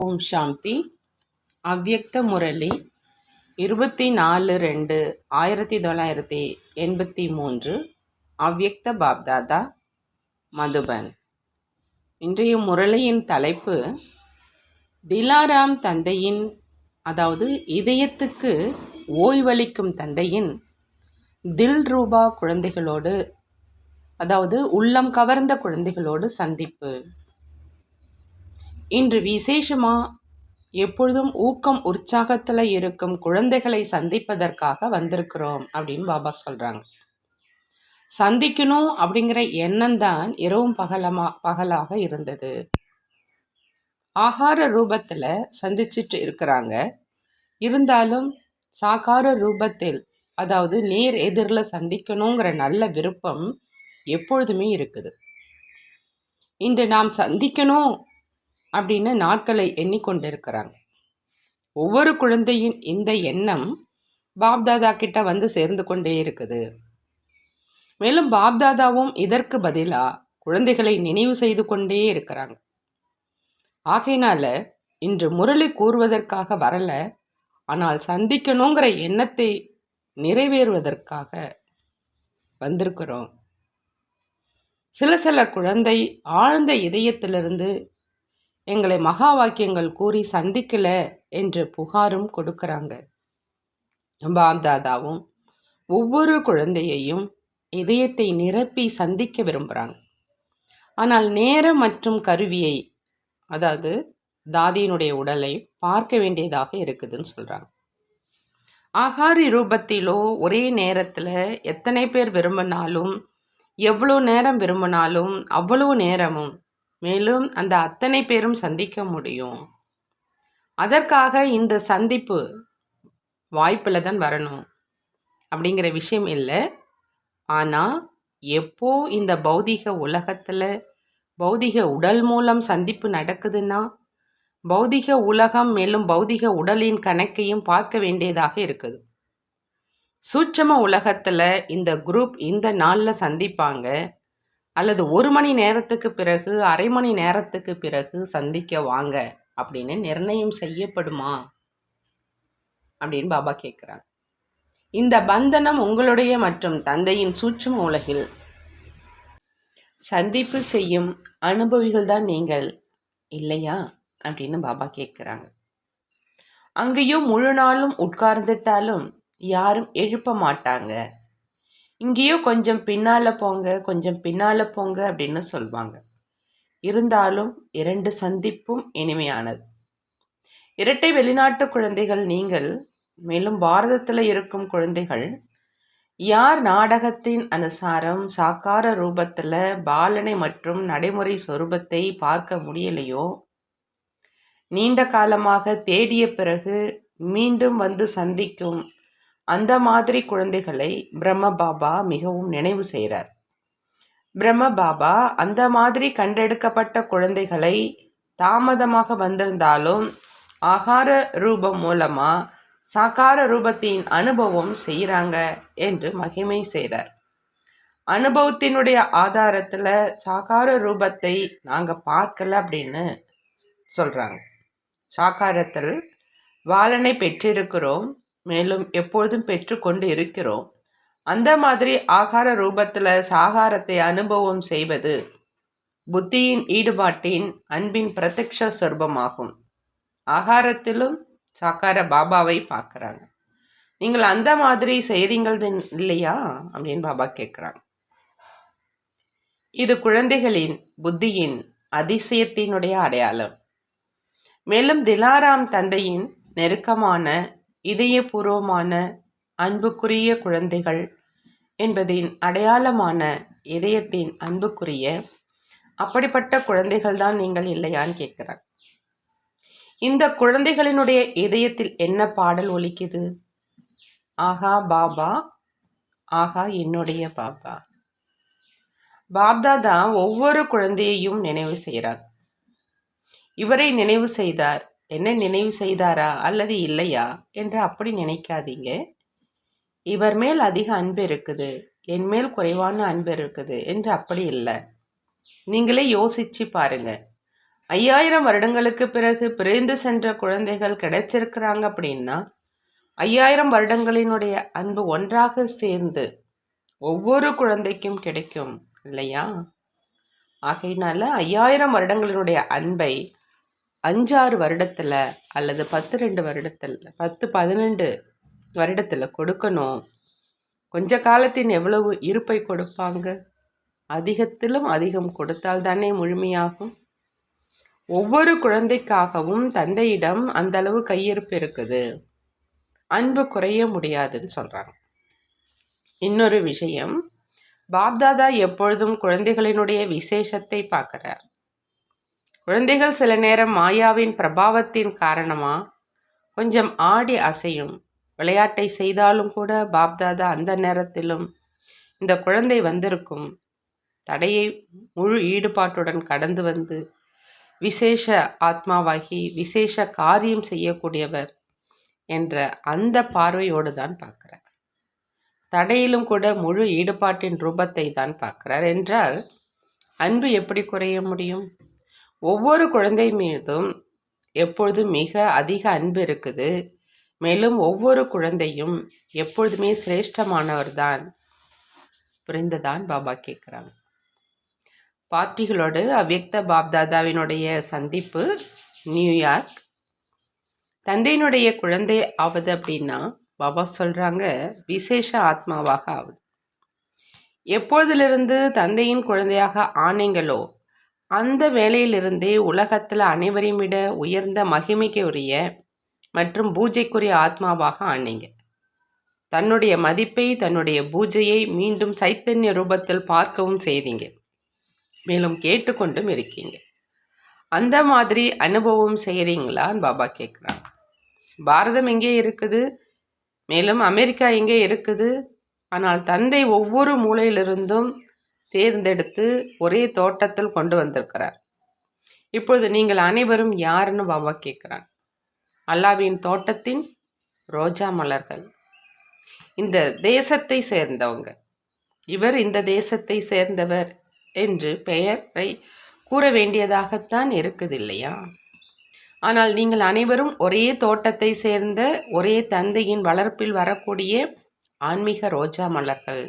ஓம் சாந்தி. அவ்யக்த முரளி 24/2/1983. அவ்யக்த பாப்தாதா, மதுபன். இன்றைய முரளியின் தலைப்பு திலாராம் தந்தையின், அதாவது இதயத்துக்கு ஓய்வளிக்கும் தந்தையின் தில் ரூபா குழந்தைகளோடு, அதாவது உள்ளம் கவர்ந்த குழந்தைகளோடு சந்திப்பு. இன்று விசேஷமாக எப்பொழுதும் ஊக்கம் உற்சாகத்தில் இருக்கும் குழந்தைகளை சந்திப்பதற்காக வந்திருக்கிறோம் அப்படின்னு பாபா சொல்கிறாங்க. சந்திக்கணும் அப்படிங்கிற எண்ணம் தான் இரவும் பகலாக இருந்தது. ஆகார ரூபத்தில் சந்திச்சிட்டு இருக்கிறாங்க. இருந்தாலும் சாகார ரூபத்தில், அதாவது நேர் எதிரில் சந்திக்கணுங்கிற நல்ல விருப்பம் எப்பொழுதுமே இருக்குது. இன்று நாம் சந்திக்கணும் அப்படின்னு நாட்களை எண்ணிக்கொண்டு இருக்கிறாங்க. ஒவ்வொரு குழந்தையின் இந்த எண்ணம் பாப்தாதா கிட்ட வந்து சேர்ந்து கொண்டே இருக்குது. மேலும் பாப்தாதாவும் இதற்கு பதிலாக குழந்தைகளை நினைவு செய்து கொண்டே இருக்கிறாங்க. ஆகையினால இன்று முரளி கூறுவதற்காக வரல, ஆனால் சந்திக்கணுங்கிற எண்ணத்தை நிறைவேறுவதற்காக வந்திருக்கிறோம். சில குழந்தை ஆழ்ந்த இதயத்திலிருந்து எங்களை மகா வாக்கியங்கள் கூறி சந்திக்கல என்று புகாரும் கொடுக்கறாங்க. பாப்தாதாவும் ஒவ்வொரு குழந்தையையும் இதயத்தை நிரப்பி சந்திக்க விரும்புகிறாங்க. ஆனால் நேரம் மற்றும் கருவியை, அதாவது தாதியினுடைய உடலை பார்க்க வேண்டியதாக இருக்குதுன்னு சொல்கிறாங்க. ஆகாரி ரூபத்திலோ ஒரே நேரத்தில் எத்தனை பேர் விரும்பினாலும், எவ்வளோ நேரம் விரும்பினாலும் அவ்வளோ நேரமும், மேலும் அந்த அத்தனை பேரும் சந்திக்க முடியும். அதற்காக இந்த சந்திப்பு வாய்ப்பில் தான் வரணும் அப்படிங்கிற விஷயம் இல்லை. ஆனால் எப்போ இந்த பௌதிக உலகத்தில் பௌதிக உடல் மூலம் சந்திப்பு நடக்குதுன்னா, பௌதிக உலகம் மேலும் பௌதிக உடலின் கணக்கையும் பார்க்க வேண்டியதாக இருக்குது. சூட்சம உலகத்தில் இந்த குரூப் இந்த நாளில் சந்திப்பாங்க, அல்லது 1 மணி நேரத்துக்கு பிறகு, அரை மணி நேரத்துக்கு பிறகு சந்திக்க வாங்க அப்படின்னு நிர்ணயம் செய்யப்படுமா அப்படின்னு பாபா கேட்குறாங்க. இந்த பந்தனம் உங்களுடைய மற்றும் தந்தையின் சூட்சும உலகில் சந்திப்பு செய்யும் அனுபவிகள் தான் நீங்கள், இல்லையா அப்படின்னு பாபா கேட்குறாங்க. அங்கேயும் முழு நாளும் உட்கார்ந்துட்டாலும் யாரும் எழுப்ப மாட்டாங்க. இங்கேயோ கொஞ்சம் பின்னால் போங்க, கொஞ்சம் பின்னால் போங்க அப்படின்னு சொல்லுவாங்க. இருந்தாலும் 2 சந்திப்பும் இனிமையானது. இரட்டை வெளிநாட்டு குழந்தைகள் நீங்கள், மேலும் பாரதத்தில் இருக்கும் குழந்தைகள், யார் நாடகத்தின் அனுசாரம் சாக்கார ரூபத்தில் பாலனை மற்றும் நடைமுறை சொரூபத்தை பார்க்க முடியலையோ, நீண்ட காலமாக தேடிய பிறகு மீண்டும் வந்து சந்திக்கும் அந்த மாதிரி குழந்தைகளை பிரம்ம பாபா மிகவும் நினைவு செய்கிறார். பிரம்ம பாபா அந்த மாதிரி கண்டெடுக்கப்பட்ட குழந்தைகளை தாமதமாக வந்திருந்தாலும் ஆகார ரூபம் மூலமாக சாக்கார ரூபத்தின் அனுபவம் செய்கிறாங்க என்று மகிமை செய்கிறார். அனுபவத்தினுடைய ஆதாரத்தில் சாக்கார ரூபத்தை நாங்கள் பார்க்கல அப்படின்னு சொல்கிறாங்க. சாக்காரத்தில் வாலனை பெற்றிருக்கிறோம், மேலும் எப்பொழுதும் பெற்றுக்கொண்டு இருக்கிறோம். அந்த மாதிரி ஆகார ரூபத்தில் சாகாரத்தை அனுபவம் செய்வது புத்தியின் ஈடுபாட்டின் அன்பின் பிரத்யக்ஷ சொரூபமாகும். ஆகாரத்திலும் சாக்கார பாபாவை பார்க்குறாங்க. நீங்கள் அந்த மாதிரி செய்கிறீங்கள் இல்லையா அப்படின்னு பாபா கேட்குறாங்க. இது குழந்தைகளின் புத்தியின் அதிசயத்தினுடைய அடையாளம். மேலும் திலாராம் தந்தையின் நெருக்கமான இதயபூர்வமான அன்புக்குரிய குழந்தைகள் என்பதின் அடையாளமான இதயத்தின் அன்புக்குரிய அப்படிப்பட்ட குழந்தைகள் தான் நீங்கள், இல்லையான்னு கேட்குறாங்க. இந்த குழந்தைகளினுடைய இதயத்தில் என்ன பாடல் ஒலிக்குது? ஆஹா பாபா, ஆஹா என்னுடைய பாபா. பாப்தாதா ஒவ்வொரு குழந்தையையும் நினைவு செய்கிறார். இவரை நினைவு செய்தார், என்ன நினைவு செய்தாரா அல்லது இல்லையா என்று அப்படி நினைக்காதீங்க. இவர் மேல் அதிக அன்பு இருக்குது, என் மேல் குறைவான அன்பு இருக்குது என்று அப்படி இல்லை. நீங்களே யோசிச்சு பாருங்க. 5000 வருடங்களுக்கு பிறகு பிரிந்து சென்ற குழந்தைகள் கிடைச்சிருக்கிறாங்க அப்படின்னா 5000 வருடங்களினுடைய அன்பு ஒன்றாக சேர்ந்து ஒவ்வொரு குழந்தைக்கும் கிடைக்கும் இல்லையா? ஆகையினால 5000 வருடங்களினுடைய அன்பை 5-6 வருடத்தில் அல்லது 10-2 வருடத்தில் 10-12 வருடத்தில் கொடுக்கணும். கொஞ்ச காலத்தின் எவ்வளவு இருப்பை கொடுப்பாங்க? அதிகத்திலும் அதிகம் கொடுத்தால் தானே முழுமையாகும். ஒவ்வொரு குழந்தைக்காகவும் தந்தையிடம் அந்த அளவு கையிருப்பு இருக்குது. அன்பு குறைய முடியாதுன்னு சொல்கிறாங்க. இன்னொரு விஷயம், பாப்தாதா எப்பொழுதும் குழந்தைகளினுடைய விசேஷத்தை பார்க்குறார். குழந்தைகள் சில நேரம் மாயாவின் பிரபாவத்தின் காரணமாக கொஞ்சம் ஆடி அசையும் விளையாட்டை செய்தாலும் கூட பாப்தாதா அந்த நேரத்திலும் இந்த குழந்தை வந்திருக்கும் தடையை முழு ஈடுபாட்டுடன் கடந்து வந்து விசேஷ ஆத்மாவாகி விசேஷ காரியம் செய்யக்கூடியவர் என்ற அந்த பார்வையோடு தான் பார்க்குறார். தடையிலும் கூட முழு ஈடுபாட்டின் ரூபத்தை தான் பார்க்குறார். என்றால் அன்பு எப்படி குறைய முடியும்? ஒவ்வொரு குழந்தை மீதும் எப்பொழுதும் மிக அதிக அன்பு இருக்குது. மேலும் ஒவ்வொரு குழந்தையும் எப்பொழுதுமே சிரேஷ்டமானவர் தான். புரிந்துதான் பாபா கேட்குறாங்க. பார்ட்டிகளோடு அவ்யக்த பாப்தாதாவினுடைய சந்திப்பு நியூயார்க். தந்தையினுடைய குழந்தை ஆவது அப்படின்னா பாபா சொல்கிறாங்க விசேஷ ஆத்மாவாக ஆகுது. எப்பொழுதிலிருந்து தந்தையின் குழந்தையாக ஆனீங்களோ அந்த வேளையிலிருந்தே உலகத்தில் அனைவரையும் விட உயர்ந்த மகிமைக்கு உரிய மற்றும் பூஜைக்குரிய ஆத்மாவாக ஆனீங்க. தன்னுடைய மதிப்பை தன்னுடைய பூஜையை மீண்டும் சைத்தன்ய ரூபத்தில் பார்க்கவும் செய்தீங்க. மேலும் கேட்டுக்கொண்டும் இருக்கீங்க. அந்த மாதிரி அனுபவம் செய்கிறீங்களான்னு பாபா கேட்குறாங்க. பாரதம் எங்கே இருக்குது? மேலும் அமெரிக்கா எங்கே இருக்குது? ஆனால் தந்தை ஒவ்வொரு மூலையிலிருந்தும் தேர்ந்தெடுத்து ஒரே தோட்டத்தில் கொண்டு வந்திருக்கிறார். இப்பொழுது நீங்கள் அனைவரும் யாருன்னு பாபா கேட்குறாங்க. அல்லாவின் தோட்டத்தின் ரோஜா மலர்கள். இந்த தேசத்தை சேர்ந்தவங்க. இவர் இந்த தேசத்தை சேர்ந்தவர் என்று பெயரை கூற வேண்டியதாகத்தான் இருக்குது இல்லையா? ஆனால் நீங்கள் அனைவரும் ஒரே தோட்டத்தை சேர்ந்த ஒரே தந்தையின் வளர்ப்பில் வரக்கூடிய ஆன்மீக ரோஜா மலர்கள்.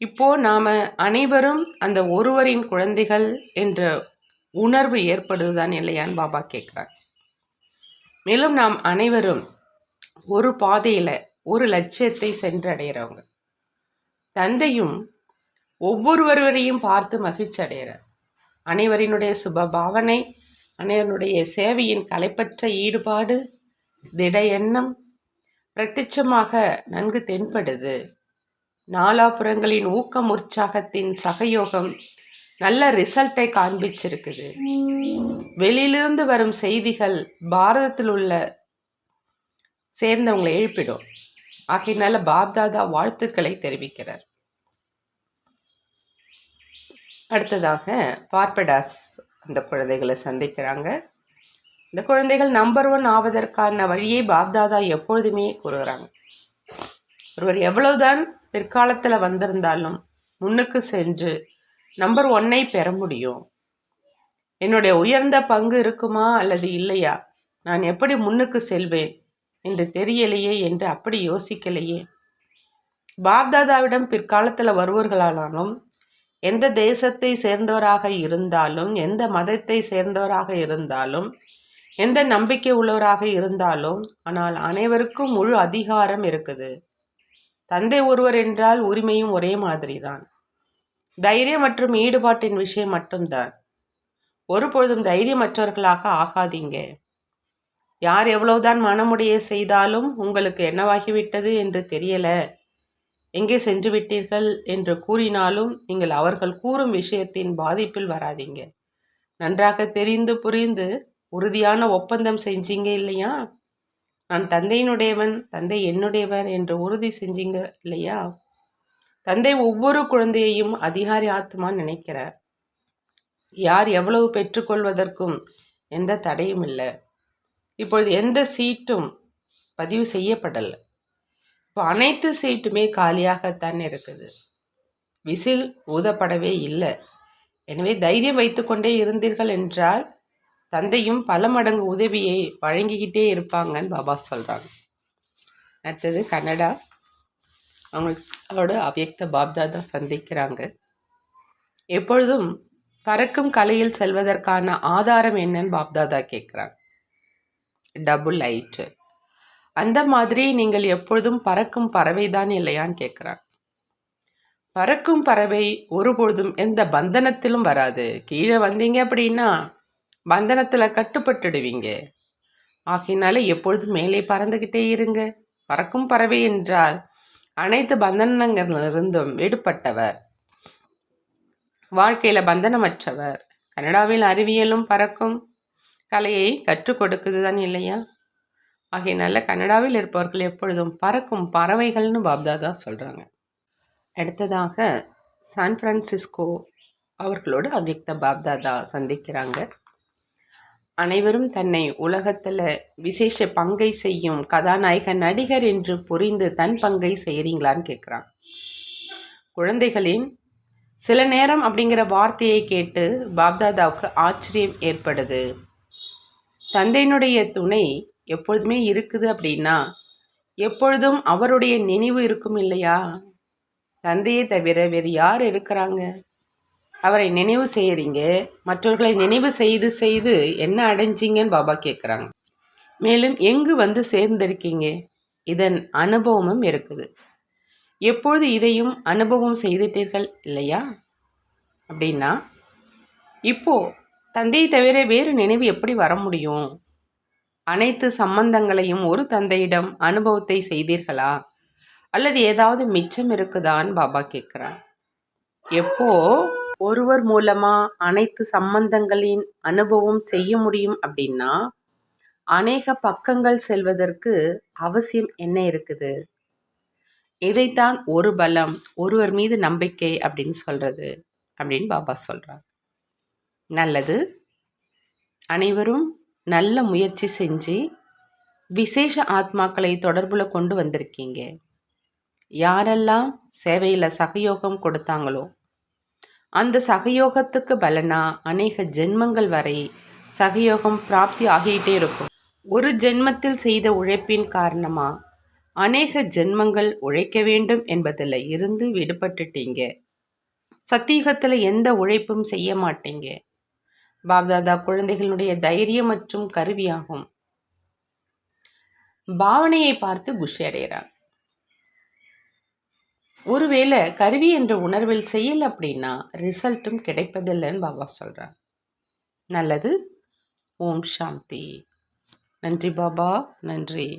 இப்போ நாம் அனைவரும் அந்த ஒருவரின் குழந்தைகள் என்ற உணர்வு ஏற்படுதுதான் இல்லையான்னு பாபா கேட்குறார். மேலும் நாம் அனைவரும் ஒரு பாதையில் ஒரு லட்சியத்தை சென்றடைகிறவங்க. தந்தையும் ஒவ்வொருவரையும் பார்த்து மகிழ்ச்சி அடைகிறார். அனைவரினுடைய சுப பாவனை, அனைவருடைய சேவையின் கலைப்பற்ற ஈடுபாடு, திட எண்ணம் பிரத்யட்சமாக நன்கு தென்படுது. நாலாபுறங்களின் ஊக்கம் உற்சாகத்தின் சகயோகம் நல்ல ரிசல்ட்டை காண்பிச்சிருக்குது. வெளியிலிருந்து வரும் செய்திகள் பாரதத்தில் உள்ள சேர்ந்தவங்களை எழுப்பிடும். ஆகையினால பாப்தாதா வாழ்த்துக்களை தெரிவிக்கிறார். அடுத்ததாக பார்படாஸ் அந்த குழந்தைகளை சந்திக்கிறாங்க. இந்த குழந்தைகள் நம்பர் 1 ஆவதற்கான வழியை பாப்தாதா எப்பொழுதுமே கூறுகிறாங்க. ஒருவர் எவ்வளவுதான் பிற்காலத்தில் வந்திருந்தாலும் முன்னுக்கு சென்று நம்பர் 1 பெற முடியும். என்னுடைய உயர்ந்த பங்கு இருக்குமா அல்லது இல்லையா, நான் எப்படி முன்னுக்கு செல்வேன் என்று தெரியலையே என்று அப்படி யோசிக்கலையே. பாப்தாதாவிடம் பிற்காலத்தில் வருவர்களானாலும் எந்த தேசத்தை சேர்ந்தவராக இருந்தாலும் எந்த மதத்தை சேர்ந்தவராக இருந்தாலும் எந்த நம்பிக்கை உள்ளவராக இருந்தாலும் ஆனால் அனைவருக்கும் முழு அதிகாரம் இருக்குது. தந்தை ஒருவர் என்றால் உரிமையும் ஒரே மாதிரி தான். தைரியம் மற்றும் ஈடுபாட்டின் விஷயம் மட்டும்தான். ஒருபொழுதும் தைரியமற்றவர்களாக ஆகாதீங்க. யார் எவ்வளவுதான் மனமுடைய செய்தாலும் உங்களுக்கு என்னவாகிவிட்டது என்று தெரியல, எங்கே சென்று விட்டீர்கள் என்று கூறினாலும் நீங்கள் அவர்கள் கூறும் விஷயத்தின் பாதிப்பில் வராதீங்க. நன்றாக தெரிந்து புரிந்து உறுதியான ஒப்பந்தம் செஞ்சீங்க இல்லையா? நான் தந்தையினுடையவன், தந்தை என்னுடையவர் என்று உறுதி செஞ்சீங்க இல்லையா? தந்தை ஒவ்வொரு குழந்தையையும் அதிகாரி ஆத்மா நினைக்கிறார். யார் எவ்வளவு பெற்றுக்கொள்வதற்கும் எந்த தடையும் இல்லை. இப்பொழுது எந்த சீட்டும் பதிவு செய்யப்படலை. இப்போ அனைத்து சீட்டுமே காலியாகத்தான் இருக்குது. விசில் ஊதப்படவே இல்லை. எனவே தைரியம் வைத்துக்கொண்டே இருந்தீர்கள் என்றால் தந்தையும் பல மடங்கு உதவியை வழங்கிக்கிட்டே இருப்பாங்கன்னு பாபா சொல்கிறாங்க. அடுத்தது கனடா. அவங்களோட அவ்யக்த பாப்தாதா சந்திக்கிறாங்க. எப்பொழுதும் பறக்கும் கலையில் செல்வதற்கான ஆதாரம் என்னன்னு பாப்தாதா கேட்குறாங்க. Double light. அந்த மாதிரி நீங்கள் எப்பொழுதும் பறக்கும் பறவை தான் இல்லையான்னு கேட்குறாங்க. பறக்கும் பறவை ஒருபொழுதும் எந்த பந்தனத்திலும் வராது. கீழே வந்தீங்க அப்படின்னா பந்தனத்தில் கட்டுப்பட்டுடுவீங்க. ஆகையினால எப்பொழுதும் மேலே பறந்துக்கிட்டே இருங்க. பறக்கும் பறவை என்றால் அனைத்து பந்தனங்களிலிருந்தும் விடுபட்டவர், வாழ்க்கையில் பந்தனமற்றவர். கனடாவில் அறிவியலும் பறக்கும் கலையை கற்றுக் கொடுக்குது தான் இல்லையா? ஆகையினால கனடாவில் இருப்பவர்கள் எப்பொழுதும் பறக்கும் பறவைகள்னு பாப்தாதா சொல்கிறாங்க. அடுத்ததாக சான் பிரான்சிஸ்கோ அவர்களோட அவ்யக்த பாப்தாதா சந்திக்கிறாங்க. அனைவரும் தன்னை உலகத்தில் விசேஷ பங்கை செய்யும் கதாநாயக நடிகர் என்று புரிந்து தன் பங்கை செய்கிறீங்களான்னு கேட்குறாங்க. குழந்தைகளின் சில நேரம் அப்படிங்கிற வார்த்தையை கேட்டு பாப்தாதாவுக்கு ஆச்சரியம் ஏற்படுது. தந்தையினுடைய துணை எப்பொழுதுமே இருக்குது அப்படின்னா எப்பொழுதும் அவருடைய நினைவு இருக்கும் இல்லையா? தந்தையை தவிர வேறு யார் இருக்கிறாங்க? அவரை நினைவு செய்கிறீங்க, மற்றவர்களை நினைவு செய்து செய்து என்ன அடைஞ்சிங்கன்னு பாபா கேட்குறாங்க. மேலும் எங்கு வந்து சேர்ந்திருக்கீங்க? இதன் அனுபவமும் இருக்குது. எப்பொழுது இதையும் அனுபவம் செய்துட்டீர்கள் இல்லையா? அப்படின்னா இப்போது தந்தையை தவிர வேறு நினைவு எப்படி வர முடியும்? அனைத்து சம்பந்தங்களையும் ஒரு தந்தையிடம் அனுபவத்தை செய்தீர்களா? அல்லது ஏதாவது மிச்சம் இருக்குதான்னு பாபா கேட்குறான். எப்போ ஒருவர் மூலமாக அனைத்து சம்பந்தங்களின் அனுபவம் செய்ய முடியும் அப்படின்னா அநேக பக்கங்கள் செல்வதற்கு அவசியம் என்ன இருக்குது? இதைத்தான் ஒரு பலம், ஒருவர் மீது நம்பிக்கை அப்படின்னு சொல்கிறது அப்படின்னு பாபா சொல்கிறார். நல்லது. அனைவரும் நல்ல முயற்சி செஞ்சு விசேஷ ஆத்மாக்களை தொடர்புல கொண்டு வந்திருக்கீங்க. யாரெல்லாம் சேவையில் சகயோகம் கொடுத்தாங்களோ அந்த சகயோகத்துக்கு பலனா அநேக ஜென்மங்கள் வரை சகயோகம் பிராப்தி ஆகிட்டே இருக்கும். ஒரு ஜென்மத்தில் செய்த உழைப்பின் காரணமாக அநேக ஜென்மங்கள் உழைக்க வேண்டும் என்பதில் இருந்து விடுபட்டுட்டீங்க. சத்தியுகத்தில் எந்த உழைப்பும் செய்ய மாட்டீங்க. பாப்தாதா குழந்தைகளுடைய தைரியம் மற்றும் கருவியாகும். பாவனையை பார்த்து குஷி அடைகிறார். ஒருவேளை கருவி என்ற உணர்வில் செய்யல அப்படின்னா ரிசல்ட்டும் கிடைப்பதில்லைன்னு பாபா சொல்கிறார். நல்லது. ஓம் சாந்தி. நன்றி பாபா, நன்றி.